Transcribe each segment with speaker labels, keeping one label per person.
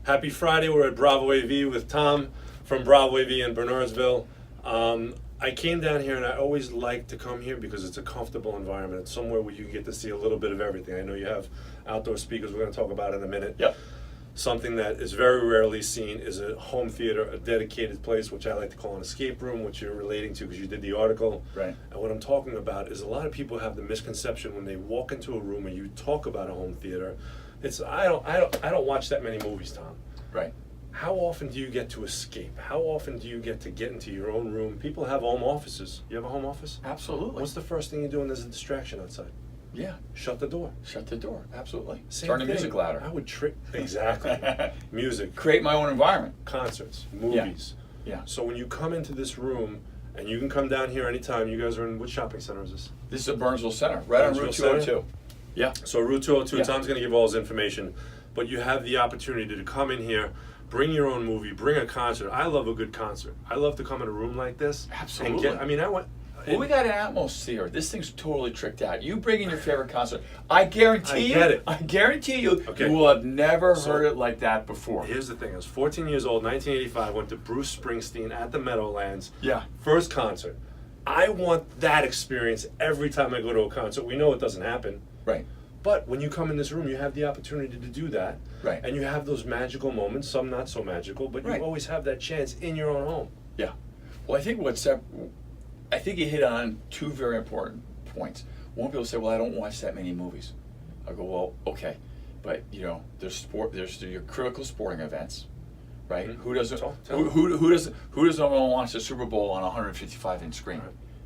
Speaker 1: Happy Friday. We're at Bravo AV with Tom from Bravo AV in Bernardsville. I came down here and I always like to come here because it's a comfortable environment. It's somewhere where you get to see a little bit of everything. I know you have outdoor speakers we're going to talk about in a minute.
Speaker 2: Yep.
Speaker 1: Something that is very rarely seen is a home theater, a dedicated place, which I like to call an escape room, which you're relating to because you did the article.
Speaker 2: Right.
Speaker 1: And what I'm talking about is a lot of people have the misconception when they walk into a room and you talk about a home theater, it's I don't watch that many movies, Tom.
Speaker 2: Right.
Speaker 1: How often do you get to escape? How often do you get into your own room? People have home offices. You have a home office?
Speaker 2: Absolutely.
Speaker 1: What's the first thing you do when there's a distraction outside?
Speaker 2: Yeah.
Speaker 1: Shut the door.
Speaker 2: Shut the door. Absolutely.
Speaker 1: Same
Speaker 2: Turn the
Speaker 1: thing.
Speaker 2: music louder.
Speaker 1: I would trick. Exactly. Music.
Speaker 2: Create my own environment.
Speaker 1: Concerts. Movies.
Speaker 2: Yeah.
Speaker 1: So when you come into this room, and you can come down here anytime. You guys are in, what shopping center is this?
Speaker 2: This is a Burnsville Center, right on Route
Speaker 1: Burnsville
Speaker 2: 202. Yeah.
Speaker 1: So Route 202,
Speaker 2: Yeah.
Speaker 1: Tom's going to give all his information, but you have the opportunity to come in here, bring your own movie, bring a concert. I love a good concert. I love to come in a room like this.
Speaker 2: Absolutely.
Speaker 1: And I went.
Speaker 2: Well, we got an atmosphere. This thing's totally tricked out. You bring in your favorite concert. I guarantee
Speaker 1: get it.
Speaker 2: I guarantee you,
Speaker 1: Okay.
Speaker 2: you will have never heard it like that before.
Speaker 1: Here's the thing. I was 14 years old, 1985, went to Bruce Springsteen at the Meadowlands.
Speaker 2: Yeah.
Speaker 1: First concert. I want that experience every time I go to a concert. We know it doesn't happen.
Speaker 2: Right.
Speaker 1: But when you come in this room, you have the opportunity to do that.
Speaker 2: Right.
Speaker 1: And you have those magical moments, some not so magical, but
Speaker 2: Right.
Speaker 1: you always have that chance in your own home.
Speaker 2: Yeah. Well, I think you hit on two very important points. One, people say, "Well, I don't watch that many movies." I go, "Well, okay, but there's your critical sporting events, right?
Speaker 1: Mm-hmm.
Speaker 2: Who doesn't?
Speaker 1: Tell
Speaker 2: Who doesn't want to watch the Super Bowl on a 155-inch screen?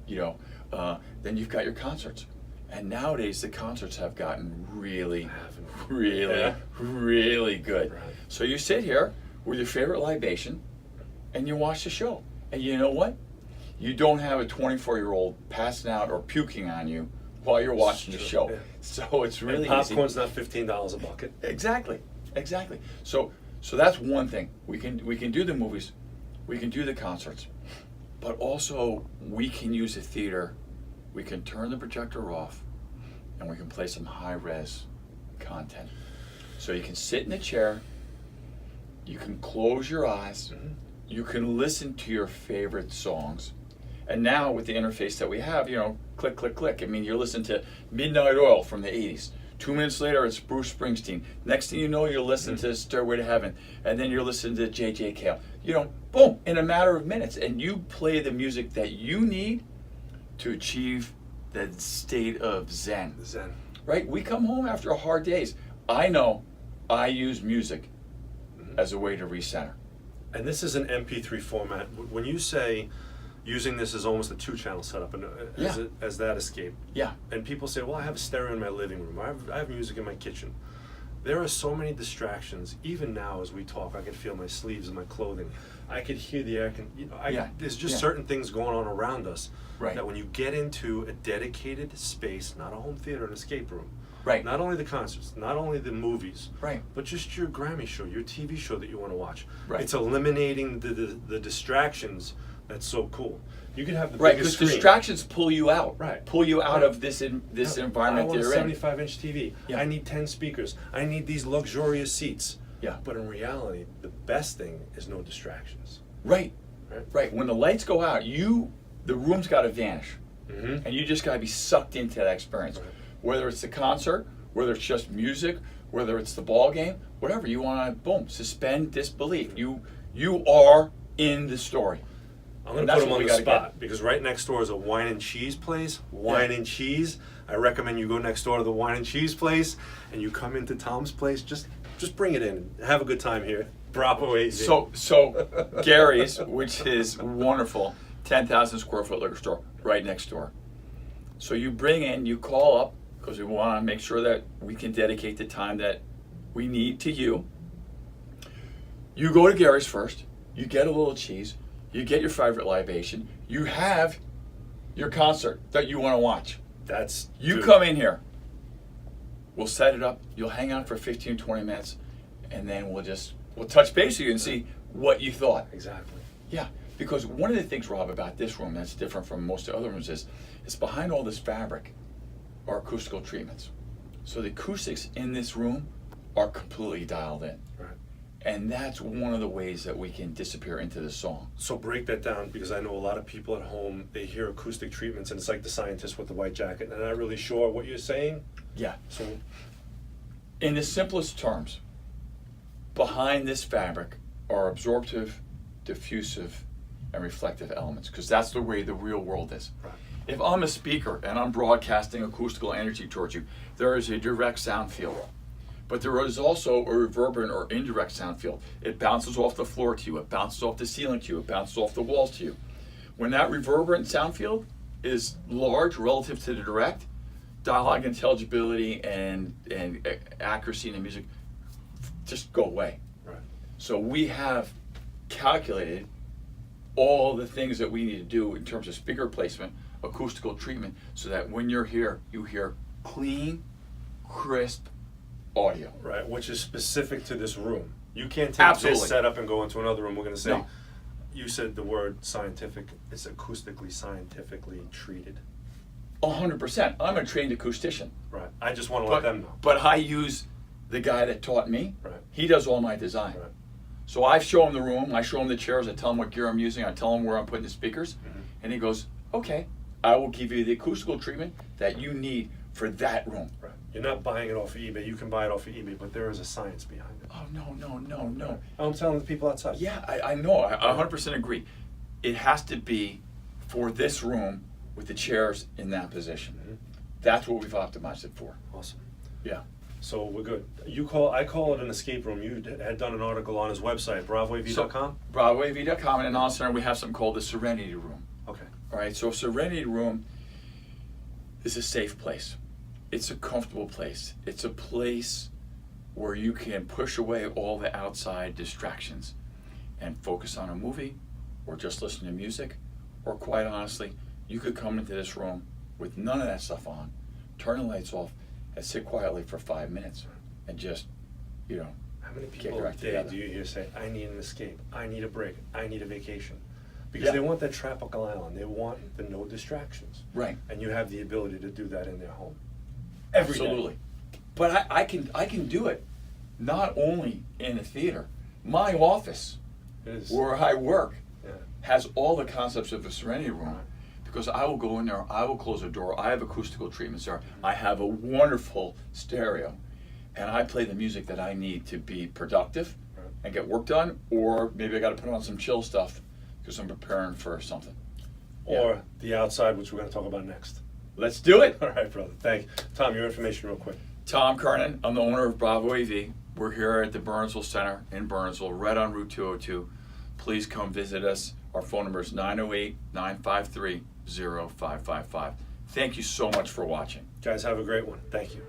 Speaker 1: Right.
Speaker 2: Then you've got your concerts, and nowadays the concerts have gotten really good.
Speaker 1: Right.
Speaker 2: So you sit here with your favorite libation, and you watch the show, and you know what? You don't have a 24-year-old passing out or puking on you while you're watching the show.
Speaker 1: Yeah.
Speaker 2: So it's really
Speaker 1: and
Speaker 2: easy.
Speaker 1: popcorn's not $15 a bucket.
Speaker 2: Exactly. So that's one thing. We can do the movies, we can do the concerts, but also we can use a theater. We can turn the projector off, and we can play some high-res content. So you can sit in a chair, you can close your eyes, you can listen to your favorite songs. And now with the interface that we have, click, click, click. I mean, you're listening to Midnight Oil from the 80s. 2 minutes later, it's Bruce Springsteen. Next thing you know, you're listening to Stairway to Heaven. And then you're listening to J.J. Cale. Boom, in a matter of minutes. And you play the music that you need to achieve that state of Zen. Right? We come home after hard days. I know I use music as a way to recenter.
Speaker 1: And this is an MP3 format. When you say using this as almost a 2-channel setup and as that escape.
Speaker 2: Yeah.
Speaker 1: And people say, well, I have a stereo in my living room. I have music in my kitchen. There are so many distractions. Even now as we talk, I can feel my sleeves and my clothing. I could hear the air. There's just certain things going on around us that when you get into a dedicated space, not a home theater, an escape room,
Speaker 2: right?
Speaker 1: Not only the concerts, not only the movies,
Speaker 2: right?
Speaker 1: But just your Grammy show, your TV show that you want to watch.
Speaker 2: Right.
Speaker 1: It's eliminating the distractions. That's so cool. You can have the
Speaker 2: right
Speaker 1: biggest
Speaker 2: because
Speaker 1: screen.
Speaker 2: Distractions pull you out.
Speaker 1: Right.
Speaker 2: Pull you out of this environment
Speaker 1: I want
Speaker 2: you're
Speaker 1: a
Speaker 2: in.
Speaker 1: 75-inch TV.
Speaker 2: Yeah.
Speaker 1: I need 10 speakers. I need these luxurious seats.
Speaker 2: Yeah.
Speaker 1: But in reality, the best thing is no distractions.
Speaker 2: Right. When the lights go out, the room's got to vanish, and you just got to be sucked into that experience.
Speaker 1: Right.
Speaker 2: Whether it's the concert, whether it's just music, whether it's the ball game, whatever you want to, suspend disbelief. You are in the story.
Speaker 1: I'm going to put them on the spot because right next door is a wine and cheese place. Wine and cheese. I recommend you go next door to the wine and cheese place, and you come into Tom's place. Just bring it in. Have a good time here. Bravo AZ.
Speaker 2: So Gary's, which is wonderful, 10,000 square foot liquor store right next door. So you call up because we want to make sure that we can dedicate the time that we need to you. You go to Gary's first. You get a little cheese. You get your favorite libation. You have your concert that you want to watch. Come in here. We'll set it up. You'll hang out for 15, 20 minutes, and then we'll touch base with you and see what you thought.
Speaker 1: Exactly.
Speaker 2: Yeah, because one of the things, Rob, about this room that's different from most of the other rooms is behind all this fabric are acoustical treatments. So the acoustics in this room are completely dialed in.
Speaker 1: Right.
Speaker 2: And that's one of the ways that we can disappear into the song.
Speaker 1: So break that down, because I know a lot of people at home, they hear acoustic treatments and it's like the scientist with the white jacket, and they're not really sure what you're saying.
Speaker 2: Yeah.
Speaker 1: So
Speaker 2: In the simplest terms, behind this fabric are absorptive, diffusive, and reflective elements, because that's the way the real world is.
Speaker 1: Right.
Speaker 2: If I'm a speaker and I'm broadcasting acoustical energy towards you, there is a direct sound field. But there is also a reverberant or indirect sound field. It bounces off the floor to you, it bounces off the ceiling to you, it bounces off the walls to you. When that reverberant sound field is large relative to the direct, dialogue intelligibility and accuracy in the music just go away.
Speaker 1: right.
Speaker 2: So we have calculated all the things that we need to do in terms of speaker placement, acoustical treatment, so that when you're here, you hear clean, crisp audio.
Speaker 1: Right, which is specific to this room. You can't take
Speaker 2: Absolutely.
Speaker 1: this setup and go into another room. We're going to say,
Speaker 2: No.
Speaker 1: you said the word scientific. It's acoustically, scientifically treated.
Speaker 2: 100%. I'm a trained acoustician.
Speaker 1: Right. I just want to let them know.
Speaker 2: But I use the guy that taught me.
Speaker 1: Right.
Speaker 2: He does all my design.
Speaker 1: Right.
Speaker 2: So I show him the room, I show him the chairs, I tell him what gear I'm using, I tell him where I'm putting the speakers, and he goes, okay, I will give you the acoustical treatment that you need for that room.
Speaker 1: Right. You're not buying it off of eBay. You can buy it off of eBay, but there is a science behind it.
Speaker 2: Oh, no.
Speaker 1: I'm telling the people outside.
Speaker 2: Yeah, I know, I 100% agree. It has to be for this room with the chairs in that position.
Speaker 1: Mhm.
Speaker 2: That's what we've optimized it for.
Speaker 1: Awesome.
Speaker 2: Yeah.
Speaker 1: So we're good. I call it an escape room. You had done an article on his website, bravoav.com.
Speaker 2: BroadwayV.com, and in Austin Center we have something called the Serenity Room.
Speaker 1: Okay.
Speaker 2: All right, so Serenity Room is a safe place. It's a comfortable place. It's a place where you can push away all the outside distractions and focus on a movie or just listen to music, or quite honestly, you could come into this room with none of that stuff on, turn the lights off, and sit quietly for 5 minutes and just,
Speaker 1: How many
Speaker 2: Get
Speaker 1: people
Speaker 2: your
Speaker 1: a
Speaker 2: act
Speaker 1: day
Speaker 2: together.
Speaker 1: do you hear say, I need an escape, I need a break, I need a vacation? Because
Speaker 2: Yeah.
Speaker 1: they want that tropical island. They want the no distractions.
Speaker 2: Right.
Speaker 1: And you have the ability to do that in their home. Every day.
Speaker 2: Absolutely. But I can do it not only in a theater. My office,
Speaker 1: It is.
Speaker 2: where I work,
Speaker 1: Yeah.
Speaker 2: has all the concepts of the Serenity Room, because I will go in there, I will close the door, I have acoustical treatments there, I have a wonderful stereo, and I play the music that I need to be productive
Speaker 1: Right.
Speaker 2: and get work done, or maybe I got to put on some chill stuff because I'm preparing for something.
Speaker 1: Or the outside, which we're going to talk about next.
Speaker 2: Let's do it.
Speaker 1: All right, brother. Thank you. Tom, your information real quick.
Speaker 2: Tom Kernan, I'm the owner of Bravo AV. We're here at the Burnsville Center in Burnsville, right on Route 202. Please come visit us. Our phone number is 908-953-0555. Thank you so much for watching.
Speaker 1: Guys, have a great one. Thank you.